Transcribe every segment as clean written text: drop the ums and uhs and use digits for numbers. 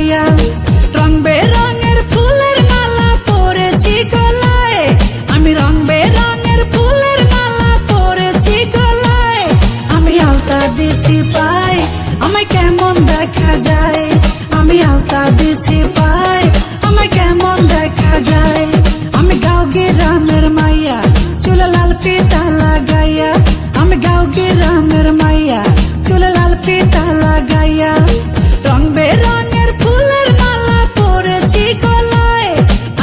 গাইয়া। রং বেরঙের ফুলের মালা পরেছি গলায়, আমি রং বেরঙের ফুলের মালা পরেছি গলায়। আমি আলতা দিছি পায়, আমায় কেমন দেখা যায়। আমি আলতা দিছি পায়, আমায় কেমন দেখা যায়। আমি গাঁও গ্রামের মাইয়া, চুলে লাল ফিতা লাগাইয়া। আমি গাঁও গ্রামের মাইয়া, চুলে লাল ফিতা লাগাইয়া। রং বেরঙের ফুলের মালা পরেছি গলায়,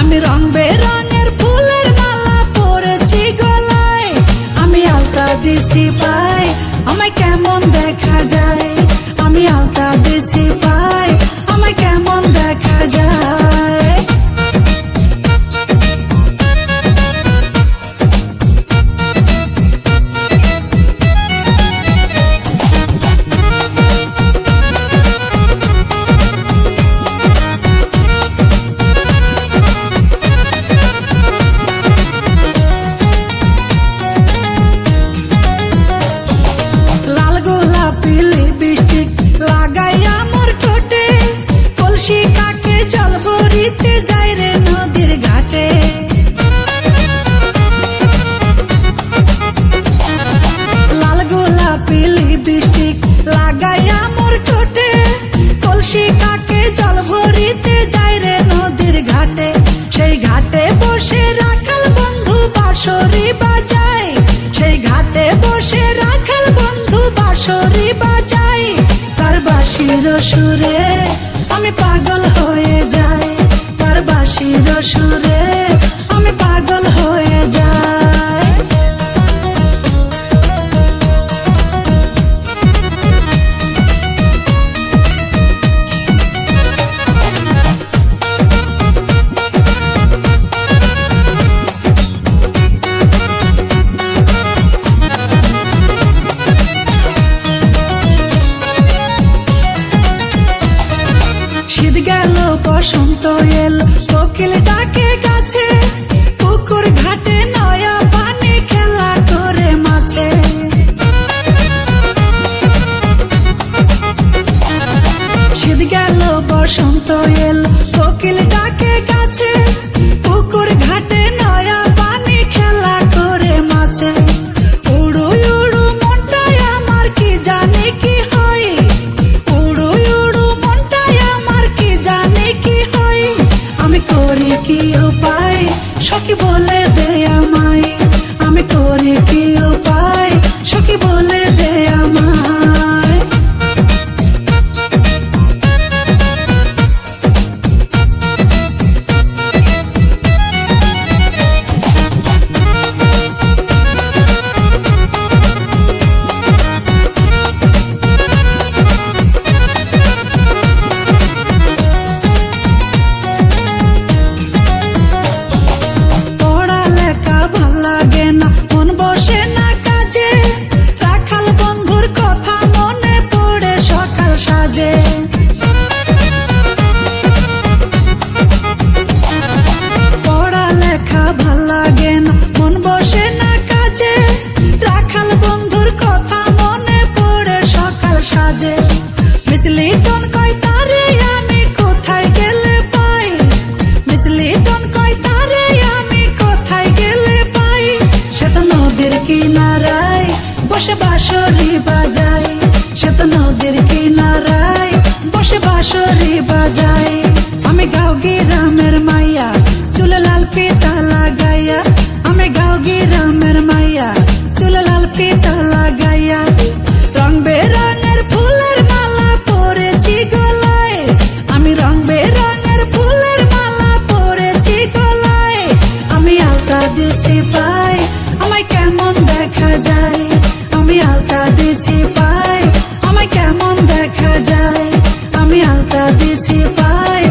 আমি রং বেরঙের ফুলের মালা পরেছি গলায়। আমি আলতা দিছি পায়, আমায় কেমন দেখা যায়। আমি আলতা দিছি পায়, আমায় কেমন দেখা যায়। লাল গোলাপি লিপস্টিক লাগাইয়া মোর ঠোঁটে, কলসি কাকে জল ভরিতে যাই রে নদীর ঘাটে। লাল গোলাপি লিপস্টিক লাগাইয়া মোর ঠোঁটে, কলসি কাকে জল ভরিতে যাই রে নদীর ঘাটে। সেই ঘাটে বসে রাখাল বন্ধু বাঁশরি বাজায়, সেই ঘাটে বসে রাখাল বন্ধু বাঁশরি বাজায়। তার বাঁশির সুরে আমি পাগল হয়ে যাই, তার বাঁশির সুরে আমি পাগল হয়ে যাই। শীত গেল বসন্ত এলো, কোকিল ডাকে গাছে, পুকুর ঘাটে নয়া পানি খেলা করে মাছে। শীত গেল বসন্ত এলো, কোকিল ডাকে গাছে, পুকুর ঘাটে নয়া পানি খেলা করে মাছে। উড়ু উড়ু মনটাই আমার কি জানে কি হয়, উড়ু উড়ু মনটাই আমার কি জানে কি হয়। আমি করি কি উপায় সখী বলে দে আমায়, আমি করি কি উপায় সখী বলে দে আমায়। পড়ালেখা ভাল লাগে না, মন বসে না কাজে, রাখাল বন্ধুর কথা মনে পড়ে সকাল সাজে। পড়ালেখা ভাল লাগে না, মন বসে না কাজে, রাখাল বন্ধুর কথা মনে পড়ে সকাল সাজে। মিসলি টন কয় তারে আমি কোথায় গেলে পাই, মিসলি টন কয় তারে আমি কোথায় গেলে পাই। সে তো নদীর কিনারায় বসে বাঁশরি বাজায়, সে তো নদীর কিনারায় বসে বাঁশরি বাজায়। আমি গাঁও গ্রামের মাইয়া, চুলে লাল ফিতা লাগাইয়া। আমি গাঁও গ্রামের মাইয়া, চুলে লাল ফিতা লাগাইয়া। রং বেরঙের ফুলের মালা পরেছি গলায়, আমি রং বেরঙের ফুলের মালা পরেছি গলায়। আমি আলতা দিছি পায়, আমায় কেমন দেখা যায়। আমি আলতা দিছি পায়, আমায় কেমন দেখা যায়। আমি আলতা দিছি পায়,